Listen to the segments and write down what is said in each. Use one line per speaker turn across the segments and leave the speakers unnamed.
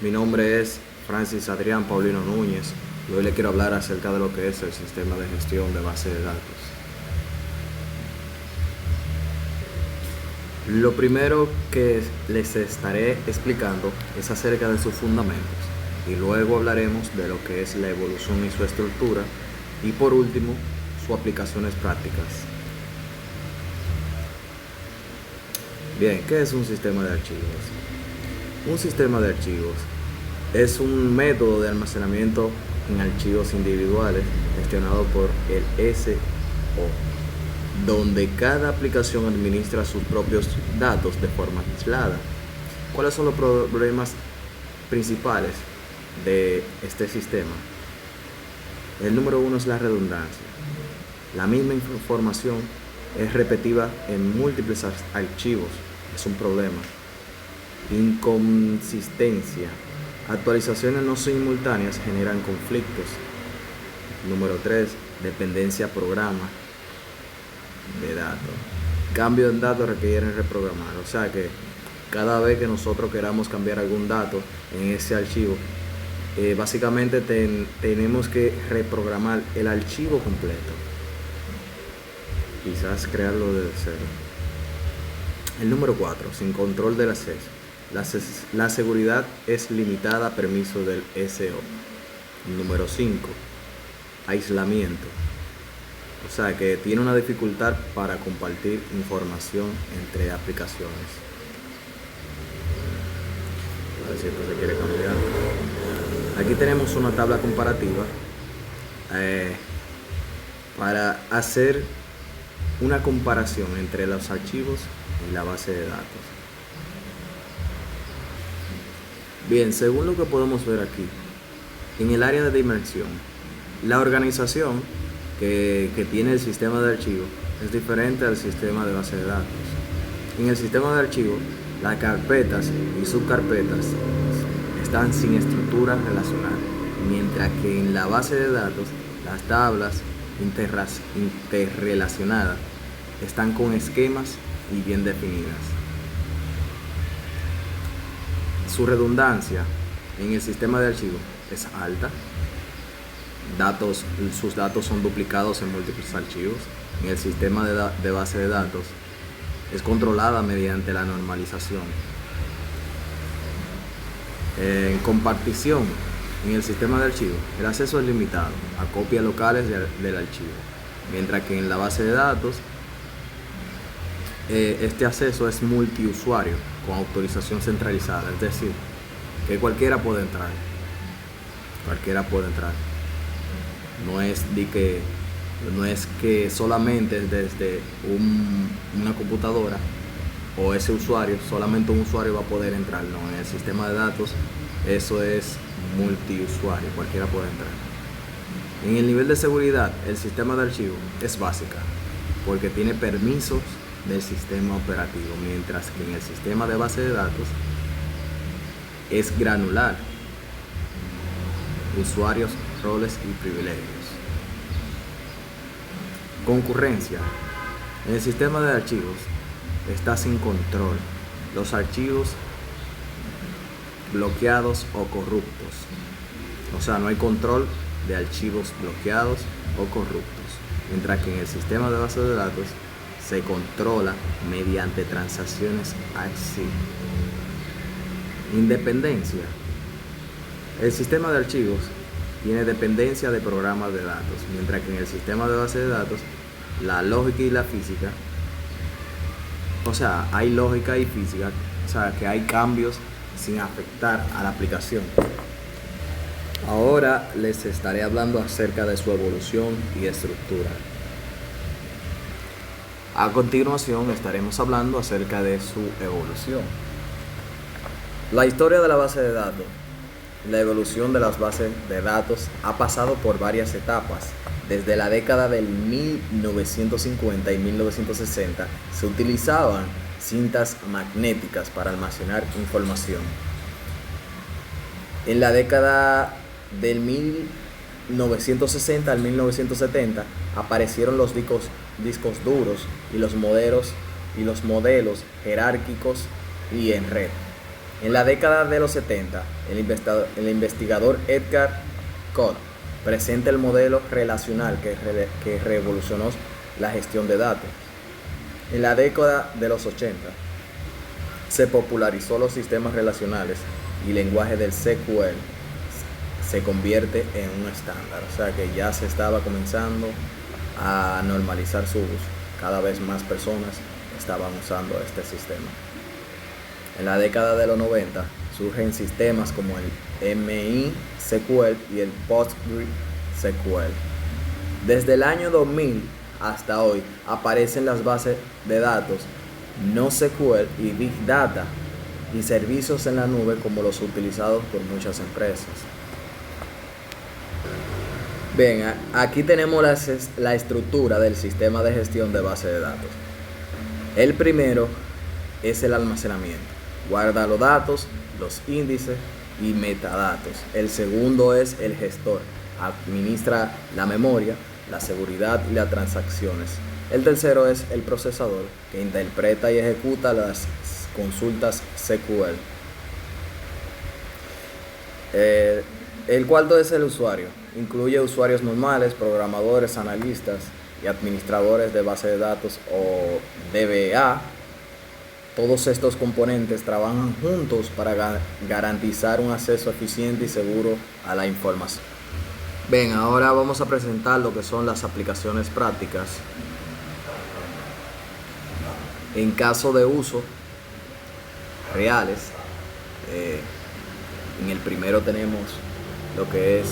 Mi nombre es Francis Adrián Paulino Núñez y hoy le quiero hablar acerca de lo que es el sistema de gestión de base de datos. Lo primero que les estaré explicando es acerca de sus fundamentos y luego hablaremos de lo que es la evolución y su estructura y por último sus aplicaciones prácticas. Bien, ¿qué es un sistema de archivos? Un sistema de archivos es un método de almacenamiento en archivos individuales gestionado por el SO, donde cada aplicación administra sus propios datos de forma aislada. ¿Cuáles son los problemas principales de este sistema? El número uno es la redundancia. La misma información es repetida en múltiples archivos, es un problema. Inconsistencia. Actualizaciones no simultáneas generan conflictos. Número 3. Dependencia programa de datos. Cambio en datos requieren reprogramar. O sea que cada vez que nosotros queramos cambiar algún dato en ese archivo, básicamente tenemos que reprogramar el archivo completo. Quizás crearlo desde cero. El número 4. Sin control del acceso. La seguridad es limitada a permiso del SO. Número 5. Aislamiento. O sea que tiene una dificultad para compartir información entre aplicaciones. A ver si esto se quiere cambiar. Aquí tenemos una tabla comparativa para hacer una comparación entre los archivos y la base de datos. Bien, según lo que podemos ver aquí, en el área de dimensión, la organización que tiene el sistema de archivos es diferente al sistema de base de datos. En el sistema de archivos, las carpetas y subcarpetas están sin estructura relacional, mientras que en la base de datos, las tablas interrelacionadas están con esquemas y bien definidas. Su redundancia en el sistema de archivos es alta. Sus datos son duplicados en múltiples archivos. En el sistema de base de datos es controlada mediante la normalización. En compartición, en el sistema de archivos, el acceso es limitado a copias locales del archivo, mientras que en la base de datos este acceso es multiusuario con autorización centralizada, es decir, que cualquiera puede entrar. No es que solamente desde una computadora o ese usuario, solamente un usuario va a poder entrar. No, en el sistema de datos eso es multiusuario, cualquiera puede entrar. En el nivel de seguridad, el sistema de archivo es básica porque tiene permisos del sistema operativo, mientras que en el sistema de base de datos es granular, usuarios, roles y privilegios. Concurrencia. En el sistema de archivos está sin control, los archivos bloqueados o corruptos. O sea, no hay control de archivos bloqueados o corruptos, mientras que en el sistema de base de datos se controla mediante transacciones así. Independencia. El sistema de archivos tiene dependencia de programas de datos, mientras que en el sistema de base de datos la lógica y la física, o sea, hay lógica y física, o sea, que hay cambios sin afectar a la aplicación. Ahora les estaré hablando acerca de su evolución y estructura. A continuación estaremos hablando acerca de su evolución. La historia de la base de datos. La evolución de las bases de datos ha pasado por varias etapas. Desde la década del 1950 y 1960 se utilizaban cintas magnéticas para almacenar información. En la década del 1960 al 1970 aparecieron los discos duros y los modelos jerárquicos y en red. En la década de los 70, el investigador Edgar Codd presenta el modelo relacional que revolucionó la gestión de datos. En la década de los 80, se popularizó los sistemas relacionales y el lenguaje del SQL se convierte en un estándar, o sea que ya se estaba comenzando a normalizar su uso. Cada vez más personas estaban usando este sistema. En la década de los 90 surgen sistemas como el MySQL y el PostgreSQL. Desde el año 2000 hasta hoy aparecen las bases de datos NoSQL y Big Data y servicios en la nube como los utilizados por muchas empresas. Bien, aquí tenemos la estructura del sistema de gestión de base de datos. El primero es el almacenamiento. Guarda los datos, los índices y metadatos. El segundo es el gestor. Administra la memoria, la seguridad y las transacciones. El tercero es el procesador, que interpreta y ejecuta las consultas SQL. El cuarto es el usuario. Incluye usuarios normales, programadores, analistas y administradores de base de datos o DBA. Todos estos componentes trabajan juntos para garantizar un acceso eficiente y seguro a la información. Bien, ahora vamos a presentar lo que son las aplicaciones prácticas. En caso de uso reales, en el primero tenemos lo que es...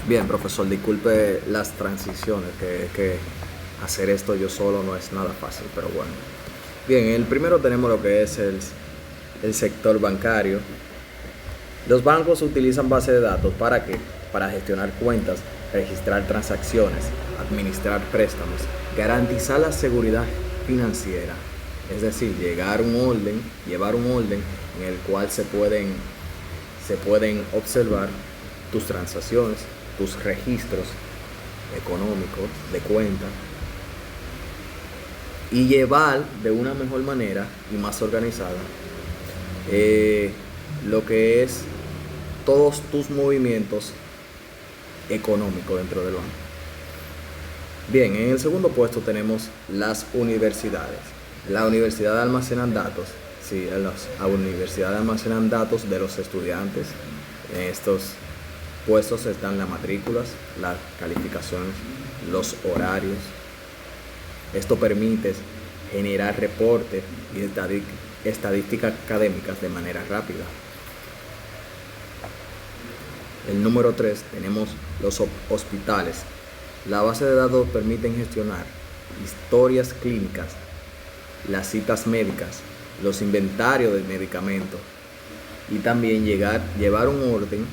Bien, profesor, disculpe las transiciones, que hacer esto yo solo no es nada fácil, pero bueno. Bien, en el primero tenemos lo que es el sector bancario. Los bancos utilizan bases de datos ¿para qué? Para gestionar cuentas, registrar transacciones, administrar préstamos, garantizar la seguridad financiera. Es decir, llevar un orden en el cual se pueden observar tus transacciones, tus registros económicos de cuenta y llevar de una mejor manera y más organizada lo que es todos tus movimientos económicos dentro del banco. Bien, en el segundo puesto tenemos las universidades. La universidad almacenan datos. Sí, las universidades almacenan datos de los estudiantes. En estos puestos están las matrículas, las calificaciones, los horarios. Esto permite generar reportes y estadísticas académicas de manera rápida. El número 3 tenemos los hospitales. La base de datos permiten gestionar historias clínicas, las citas médicas, los inventarios de medicamentos y también llevar un orden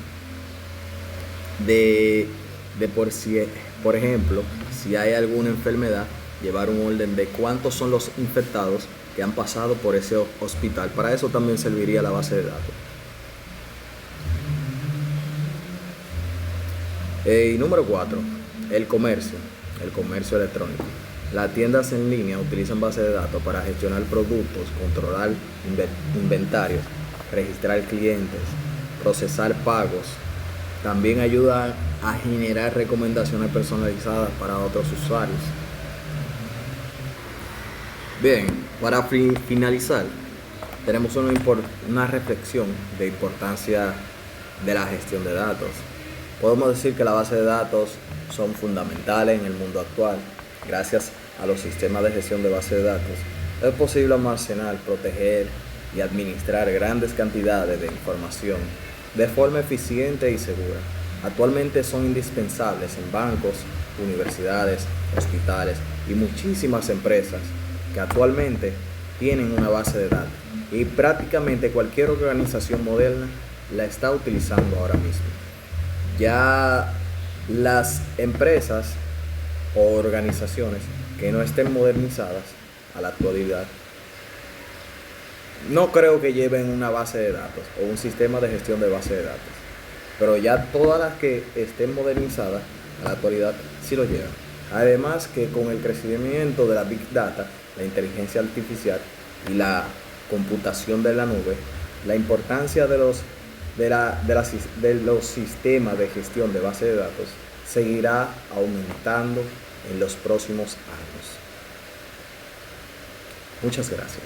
de por ejemplo, si hay alguna enfermedad, llevar un orden de cuántos son los infectados que han pasado por ese hospital. Para eso también serviría la base de datos. Y número 4, el comercio electrónico. Las tiendas en línea utilizan bases de datos para gestionar productos, controlar inventarios, registrar clientes, procesar pagos. También ayuda a generar recomendaciones personalizadas para otros usuarios. Bien, para finalizar, tenemos una reflexión de importancia de la gestión de datos. Podemos decir que las bases de datos son fundamentales en el mundo actual. Gracias a los sistemas de gestión de bases de datos, es posible almacenar, proteger y administrar grandes cantidades de información de forma eficiente y segura. Actualmente son indispensables en bancos, universidades, hospitales y muchísimas empresas que actualmente tienen una base de datos, y prácticamente cualquier organización moderna la está utilizando ahora mismo. Ya las empresas o organizaciones que no estén modernizadas a la actualidad, no creo que lleven una base de datos o un sistema de gestión de base de datos, pero ya todas las que estén modernizadas a la actualidad sí lo llevan. Además que con el crecimiento de la Big Data, la inteligencia artificial y la computación de la nube, la importancia de los sistemas de gestión de base de datos seguirá aumentando en los próximos años. Muchas gracias.